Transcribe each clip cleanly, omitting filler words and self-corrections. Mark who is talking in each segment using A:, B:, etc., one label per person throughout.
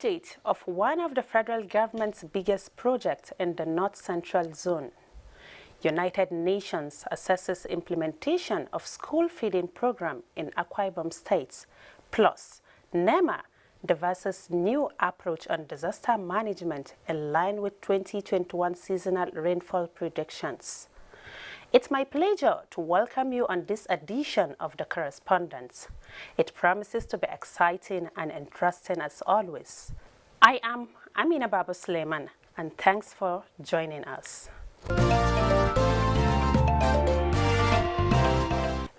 A: Update of one of the federal government's biggest projects in the North Central Zone. United Nations assesses implementation of school feeding program in Akwa Ibom State. Plus, NEMA devises new approach on disaster management in line with 2021 seasonal rainfall predictions. It's my pleasure to welcome you on this edition of the Correspondents. It promises to be exciting and interesting as always. I am Amina Baba Suleiman, and thanks for joining us.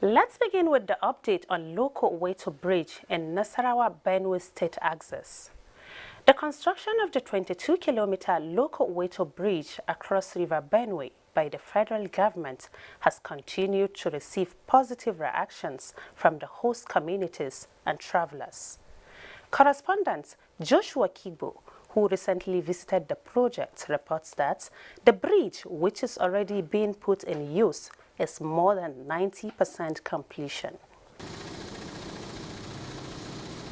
A: Let's begin with the update on Loco Weto Bridge in Nasarawa, Benue State axis. The construction of the 22-kilometer Loco Weto Bridge across River Benue by the federal government has continued to receive positive reactions from the host communities and travelers. Correspondent Joshua Kibo, who recently visited the project, reports that the bridge, which is already being put in use, is more than 90% completion.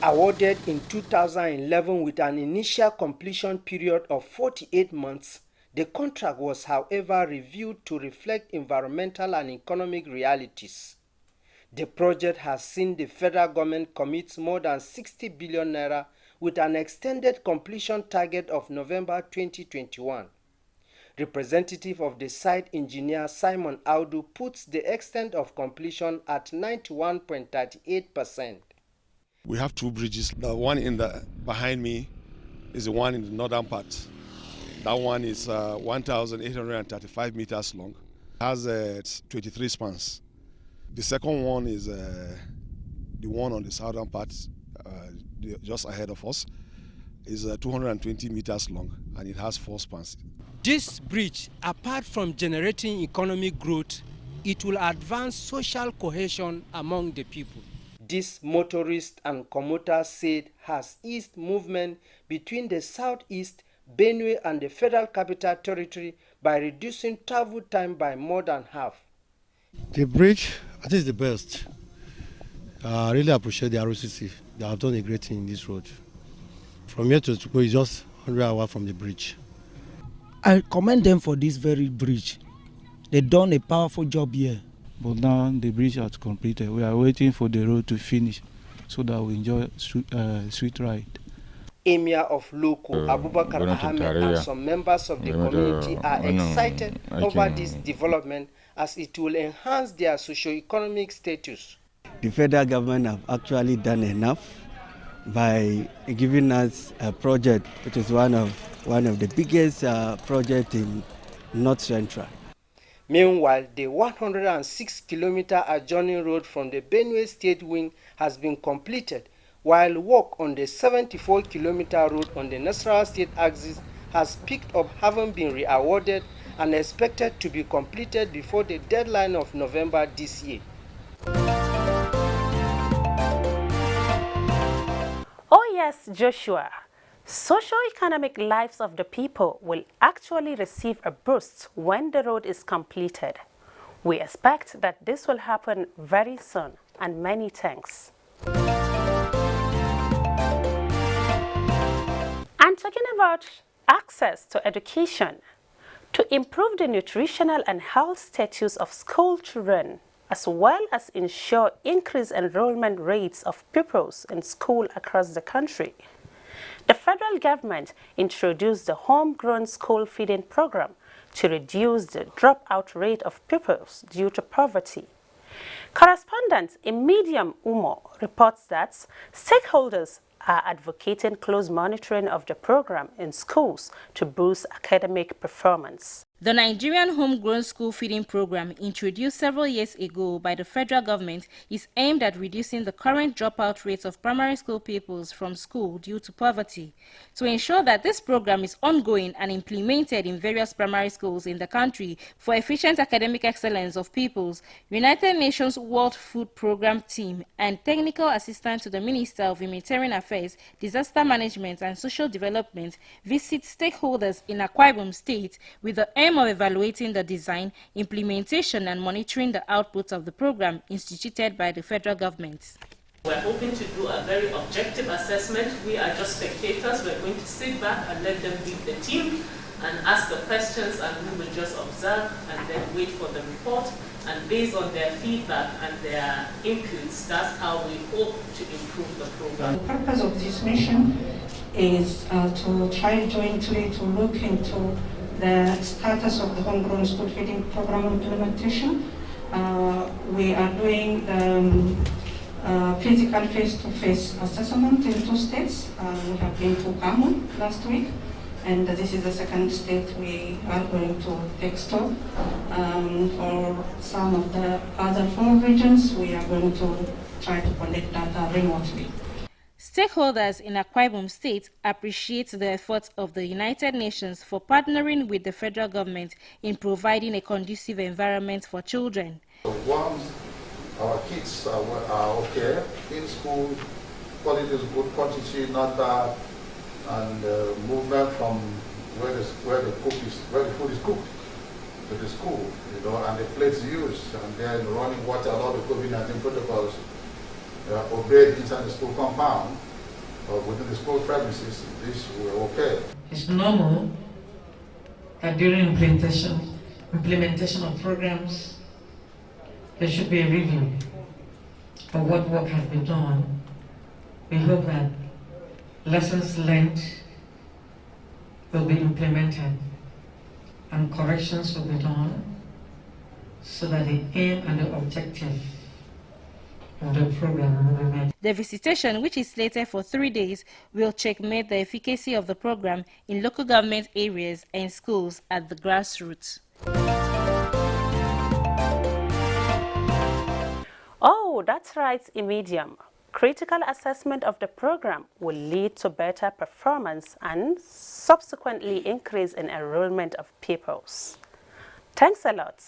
B: Awarded in 2011 with an initial completion period of 48 months, the contract was, however, reviewed to reflect environmental and economic realities. The project has seen the federal government commit more than 60 billion naira with an extended completion target of November 2021. Representative of the site engineer Simon Audu puts the extent of completion at 91.38%.
C: We have two bridges. The one behind me is the one in the northern part. That one is 1,835 meters long. It has 23 spans. The second one is the one on the southern part, just ahead of us, is 220 meters long, and it has 4 spans.
D: This bridge, apart from generating economic growth, it will advance social cohesion among the people.
B: This motorist and commuter said has eased movement between the southeast, Benue and the Federal Capital Territory by reducing travel time by more than half.
E: The bridge, I think, is the best. I really appreciate the ROCC. They have done a great thing in this road. From here to Tukpo is just 100 hours from the bridge.
F: I commend them for this very bridge. They've done a powerful job here.
G: But now the bridge has completed. We are waiting for the road to finish so that we enjoy a sweet ride.
B: Emir of Loco, Abubakar Ahmed, and some members of the community are excited over this development as it will enhance their socio-economic status.
H: The federal government have actually done enough by giving us a project which is one of the biggest projects in North Central.
B: Meanwhile, the 106-kilometer adjoining road from the Benue State Wing has been completed, while work on the 74-kilometer road on the Nasarawa State axis has picked up, having been re-awarded and expected to be completed before the deadline of November this year.
A: Oh yes, Joshua. Socio-economic lives of the people will actually receive a boost when the road is completed. We expect that this will happen very soon, and many thanks. And talking about access to education, to improve the nutritional and health status of school children, as well as ensure increased enrollment rates of pupils in school across the country, the federal government introduced the homegrown school feeding program to reduce the dropout rate of pupils due to poverty. Correspondent Imedium Umo reports that stakeholders are advocating close monitoring of the program in schools to boost academic performance.
I: The Nigerian homegrown school feeding program, introduced several years ago by the federal government, is aimed at reducing the current dropout rates of primary school pupils from school due to poverty. To ensure that this program is ongoing and implemented in various primary schools in the country for efficient academic excellence of pupils, United Nations World Food Program Team and technical assistant to the Minister of Humanitarian Affairs, Disaster Management and Social Development visit stakeholders in Akwa Ibom State with the aim of evaluating the design, implementation and monitoring the outputs of the program instituted by the federal government.
A: We're hoping to do a very objective assessment. We are just spectators. We're going to sit back and let them lead the team and ask the questions, and we will just observe and then wait for the report. And based on their feedback and their inputs, that's how we hope to improve the program.
J: The purpose of this mission is to try jointly to look into the status of the homegrown school feeding program implementation. We are doing the physical face-to-face assessment in 2 states. We have been to Kano last week, and this is the 2nd state we are going to take stock. For some of the other 4 regions, we are going to try to collect data remotely.
I: Stakeholders in Akwa Ibom State appreciate the efforts of the United Nations for partnering with the federal government in providing a conducive environment for children.
K: Once our kids are okay in school, quality is good, quantity not bad, and movement from where the food is cooked to the school, and the plates used, and then running water, a lot of COVID-19 protocols obeyed inside the school compound, within the school premises. This were okay.
J: It's normal that during implementation of programs, there should be a review of what work has been done. We hope that lessons learned will be implemented and corrections will be done so that the aim and the objective of the program will be met.
I: The visitation, which is slated for 3 days, will checkmate the efficacy of the program in local government areas and schools at the grassroots.
A: Oh, that's right, Immedium. Critical assessment of the program will lead to better performance and subsequently increase in enrollment of pupils. Thanks a lot.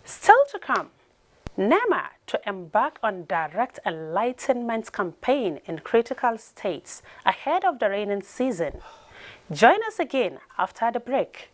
A: Still to come, NEMA to embark on direct enlightenment campaign in critical states ahead of the rainy season. Join us again after the break.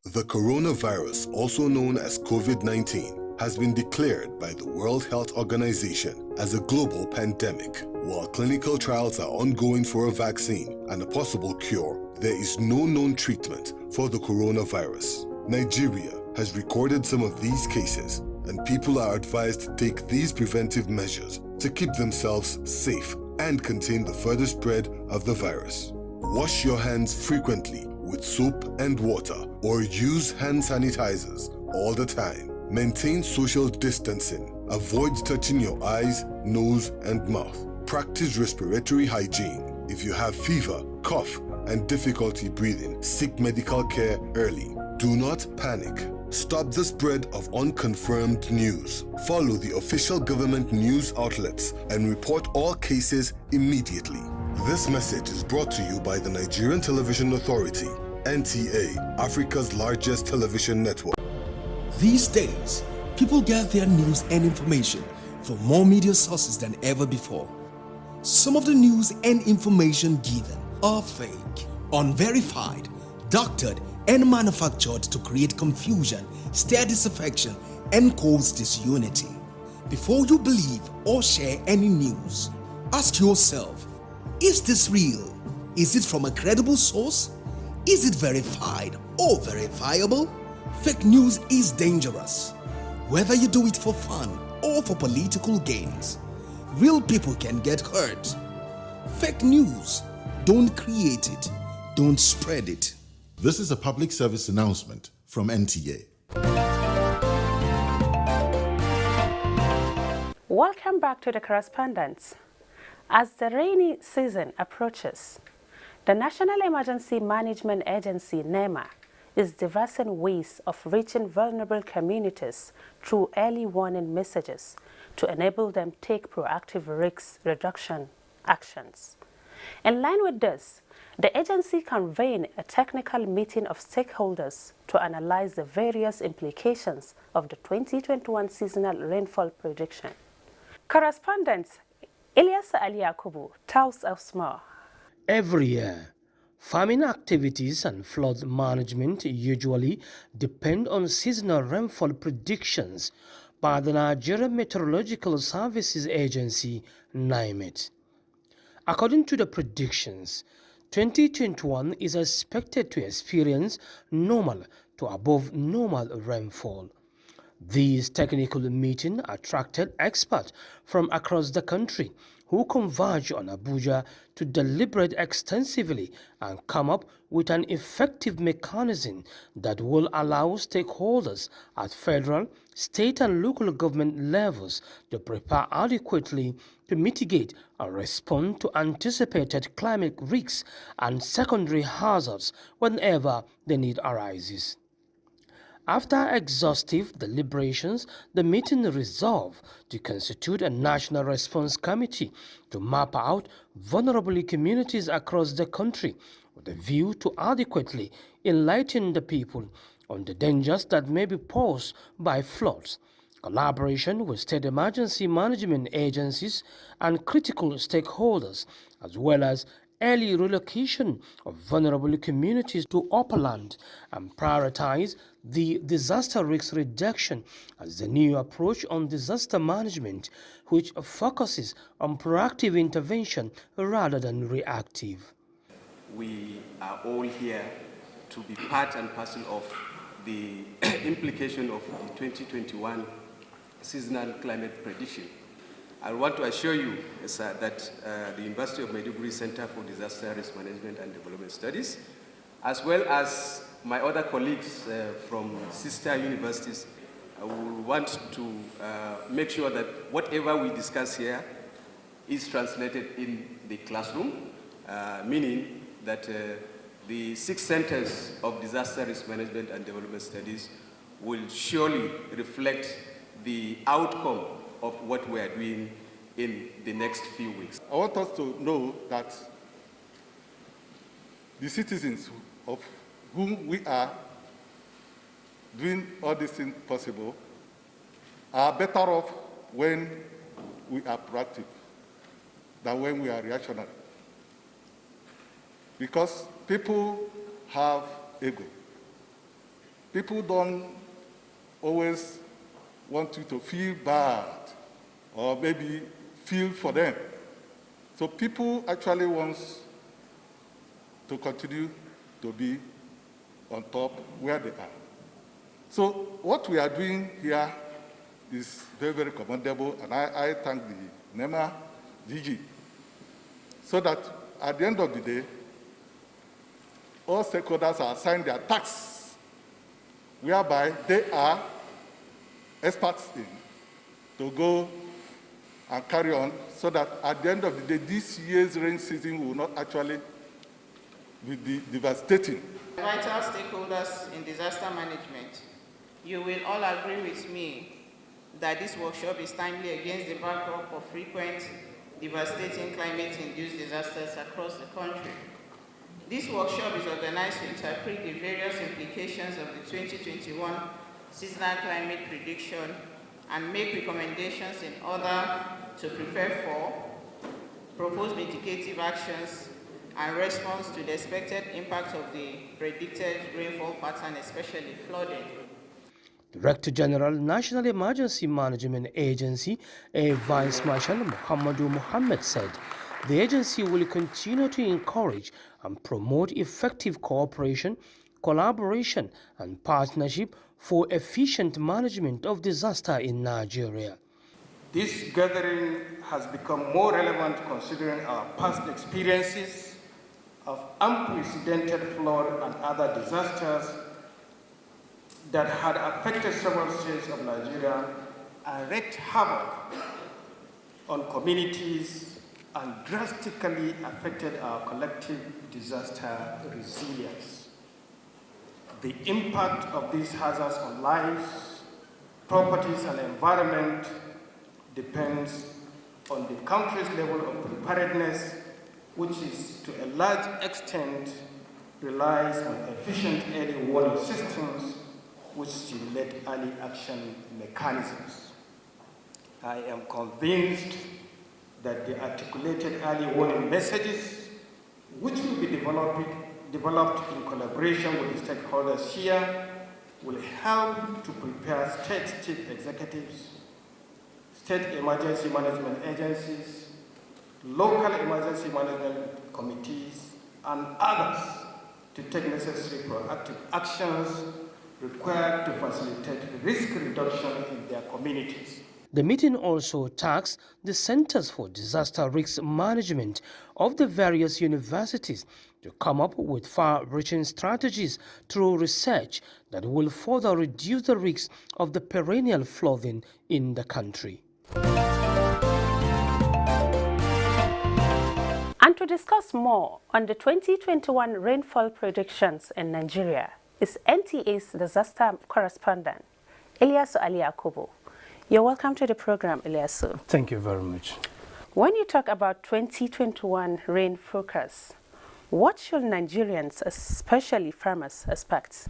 L: The coronavirus, also known as COVID-19, has been declared by the World Health Organization as a global pandemic. While clinical trials are ongoing for a vaccine and a possible cure, there is no known treatment for the coronavirus. Nigeria has recorded some of these cases, and people are advised to take these preventive measures to keep themselves safe and contain the further spread of the virus. Wash your hands frequently with soap and water, or use hand sanitizers all the time. Maintain social distancing. Avoid touching your eyes, nose, and mouth. Practice respiratory hygiene. If you have fever, cough, and difficulty breathing, seek medical care early. Do not panic. Stop the spread of unconfirmed news. Follow the official government news outlets and report all cases immediately. This message is brought to you by the Nigerian Television Authority, NTA, Africa's largest television network.
M: These days, people get their news and information from more media sources than ever before. Some of the news and information given are fake, unverified, doctored, and manufactured to create confusion, stir disaffection, and cause disunity. Before you believe or share any news, ask yourself, is this real? Is it from a credible source? Is it verified or verifiable? Fake news is dangerous. Whether you do it for fun or for political gains, real people can get hurt. Fake news, don't create it, don't spread it.
N: This is a public service announcement from NTA.
A: Welcome back to the Correspondents. As the rainy season approaches, the National Emergency Management Agency, NEMA, is devising ways of reaching vulnerable communities through early warning messages to enable them to take proactive risk reduction actions. In line with this, the agency convened a technical meeting of stakeholders to analyze the various implications of the 2021 seasonal rainfall prediction. Correspondent Ilyas Ali Yakubu tells us more.
F: Every year,
O: Farming activities and flood management usually depend on seasonal rainfall predictions by the Nigerian Meteorological Services Agency, NIMET. According to the predictions, 2021 is expected to experience normal to above normal rainfall. This technical meeting attracted experts from across the country who converge on Abuja to deliberate extensively and come up with an effective mechanism that will allow stakeholders at federal, state and local government levels to prepare adequately to mitigate and respond to anticipated climate risks and secondary hazards whenever the need arises. After exhaustive deliberations, the meeting resolved to constitute a national response committee to map out vulnerable communities across the country with a view to adequately enlighten the people on the dangers that may be posed by floods. Collaboration with state emergency management agencies and critical stakeholders, as well as early relocation of vulnerable communities to upland and prioritize the disaster risk reduction as the new approach on disaster management, which focuses on proactive intervention rather than reactive.
P: We are all here to be part and parcel of the implication of the 2021 seasonal climate prediction. I want to assure you that the University of Maiduguri Center for Disaster Risk Management and Development Studies, as well as my other colleagues from sister universities, will want to make sure that whatever we discuss here is translated in the classroom, meaning that the 6 centers of disaster risk management and development studies will surely reflect the outcome of what we are doing in the next few weeks.
K: I want us to know that the citizens of whom we are doing all these things possible are better off when we are proactive than when we are reactionary. Because people have ego. People don't always want you to feel bad or maybe feel for them. So people actually want to continue to be on top where they are. So what we are doing here is very, very commendable, and I thank the NEMA DG, so that at the end of the day, all stakeholders are assigned their tasks, whereby they are experts in to go and carry on, so that at the end of the day, this year's rain season will not actually be devastating.
Q: Vital stakeholders in disaster management, you will all agree with me that this workshop is timely against the backdrop of frequent devastating climate-induced disasters across the country. This workshop is organized to interpret the various implications of the 2021 seasonal climate prediction and make recommendations in order to prepare for, propose mitigative actions, and response to the expected impact of the predicted rainfall pattern, especially flooding.
O: Director General, National Emergency Management Agency, Vice Marshal Muhammadu Muhammad said the agency will continue to encourage and promote effective cooperation, collaboration, and partnership for efficient management of disaster in Nigeria.
R: This gathering has become more relevant considering our past experiences of unprecedented flood and other disasters that had affected several states of Nigeria and wreaked havoc on communities and drastically affected our collective disaster resilience. The impact of these hazards on lives, properties, and environment depends on the country's level of preparedness, which is to a large extent relies on efficient early warning systems which stimulate early action mechanisms. I am convinced that the articulated early warning messages which will be developed developed in collaboration with the stakeholders here, will help to prepare state chief executives, state emergency management agencies, local emergency management committees, and others to take necessary proactive actions required to facilitate risk reduction in their communities.
O: The meeting also tasked the Centers for Disaster Risk Management of the various universities to come up with far-reaching strategies through research that will further reduce the risks of the perennial flooding in the country.
A: And to discuss more on the 2021 rainfall predictions in Nigeria is NTA's disaster correspondent, Ilyasu Ali Yakubu. You're welcome to the program, Ilyasu.
S: Thank you very much.
A: When you talk about 2021 rain forecast, what should Nigerians, especially farmers, expect?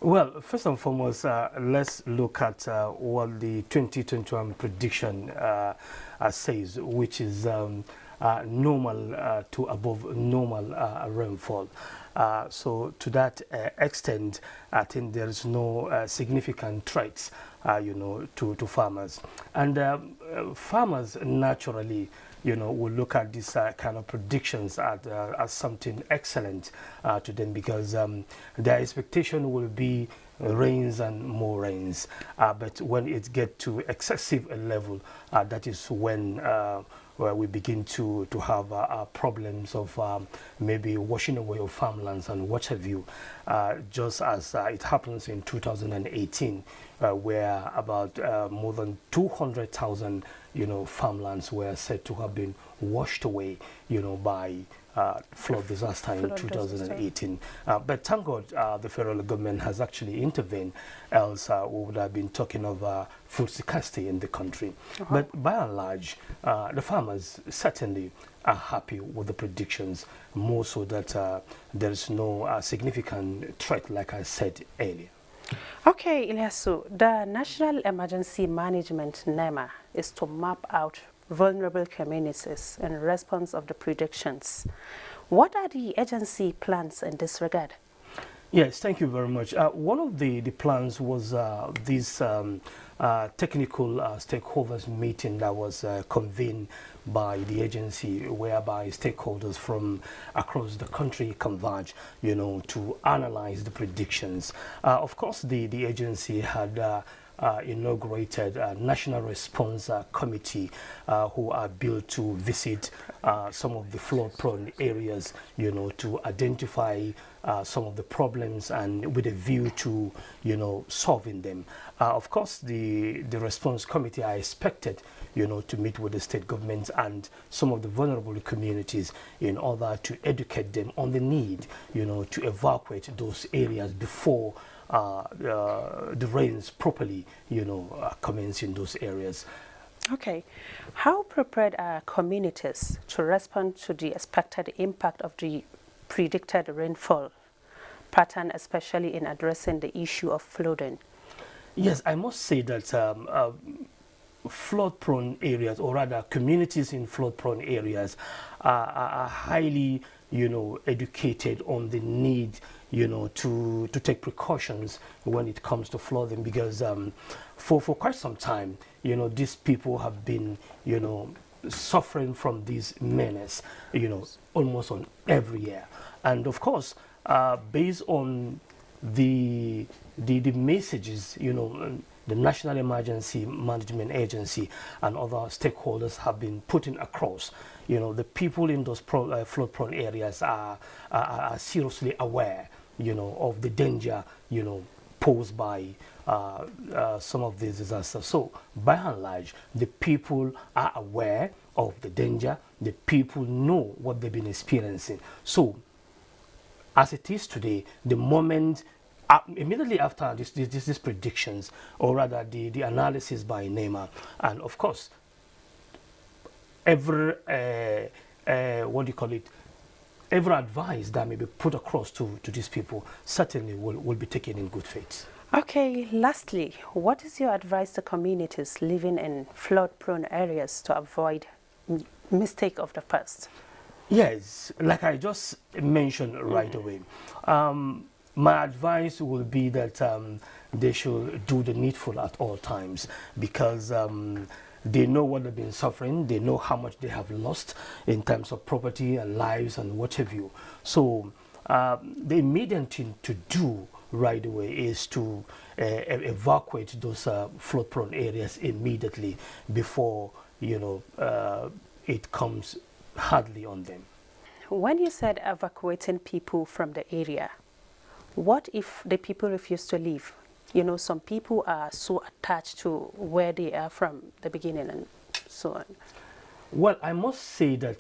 S: Well, first and foremost, let's look at what the 2021 prediction says, which is normal to above normal rainfall. So to that extent, I think there is no significant threats, to farmers. And farmers naturally, will look at this kind of predictions as something excellent to them, because their expectation will be rains and more rains. But when it gets to excessive level, that is when where we begin to have problems of maybe washing away of farmlands and what have you, just as it happens in 2018, where about more than 200,000 farmlands were said to have been washed away, by flood disaster in 2018. But thank God the federal government has actually intervened, else we would have been talking of food scarcity in the country. But by and large, the farmers certainly are happy with the predictions, more so that there is no significant threat, like I said earlier.
A: Okay, Ilyasu, the National Emergency Management NEMA is to map out vulnerable communities in response of the predictions. What are the agency plans in this regard?
S: Yes, thank you very much. One of the plans was this technical stakeholders meeting that was convened by the agency, whereby stakeholders from across the country converge, to analyze the predictions. Of course, the agency had inaugurated a National Response Committee who are built to visit some of the flood-prone areas, to identify some of the problems and with a view to, solving them. Of course, the response committee are expected, to meet with the state governments and some of the vulnerable communities in order to educate them on the need, to evacuate those areas before the rains properly, commence in those areas.
A: Okay. How prepared are communities to respond to the expected impact of the predicted rainfall pattern, especially in addressing the issue of flooding?
S: Yes, I must say that flood-prone areas, or rather communities in flood-prone areas, are highly, educated on the need, to take precautions when it comes to flooding, because for quite some time, these people have been, suffering from this menace, almost on every year. And of course, based on the messages, the National Emergency Management Agency and other stakeholders have been putting across, the people in those flood-prone areas are seriously aware, of the danger, posed by some of these disasters. So, by and large, the people are aware of the danger. The people know what they've been experiencing. So, as it is today, the moment immediately after these predictions, or rather the analysis by NEMA, and of course, every every advice that may be put across to these people certainly will be taken in good faith.
A: Okay, lastly, what is your advice to communities living in flood-prone areas to avoid mistake of the past?
S: Yes, like I just mentioned right away. My advice will be that they should do the needful at all times, because they know what they've been suffering, they know how much they have lost in terms of property and lives and what have you. So the immediate thing to do right away is to evacuate those flood-prone areas immediately before, you know, it comes hardly on them.
A: When you said evacuating people from the area, what if the people refuse to leave? You know, some people are so attached to where they are from the beginning and so on.
S: Well, I must say that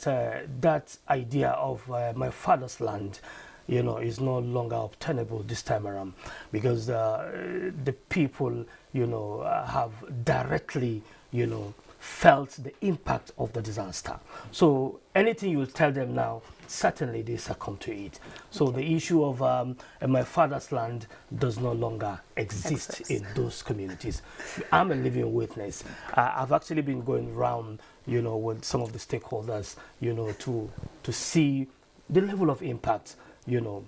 S: that idea of my father's land, you know, is no longer obtainable this time around, because the people, you know, have directly, you know, felt the impact of the disaster. So anything you tell them now, certainly they succumb to it. So the issue of my father's land does no longer exist in those communities. I'm a living witness. I've actually been going around, you know, with some of the stakeholders, you know, to see the level of impact, you know,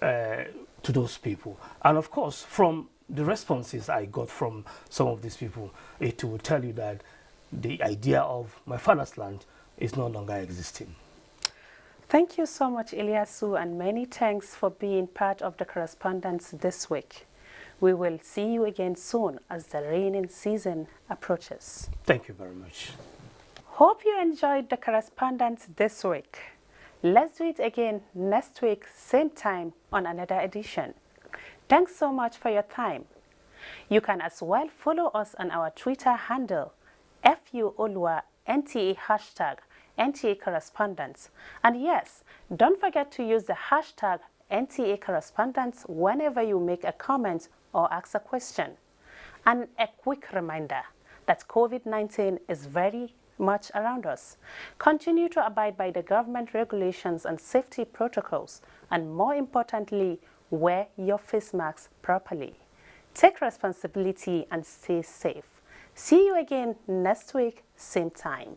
S: to those people. And of course, from the responses I got from some of these people, it will tell you that the idea of my father's land is no longer existing.
A: Thank you so much, Ilyasu, and many thanks for being part of the Correspondents this week. We will see you again soon as the raining season approaches.
S: Thank you very much.
A: Hope you enjoyed the Correspondents this week. Let's do it again next week, same time, on another edition. Thanks so much for your time. You can as well follow us on our Twitter handle, FUOLUA NTA hashtag NTA Correspondents. And yes, don't forget to use the hashtag NTA Correspondents whenever you make a comment or ask a question. And a quick reminder that COVID-19 is very much around us. Continue to abide by the government regulations and safety protocols, and more importantly, wear your face masks properly. Take responsibility and stay safe. See you again next week, same time.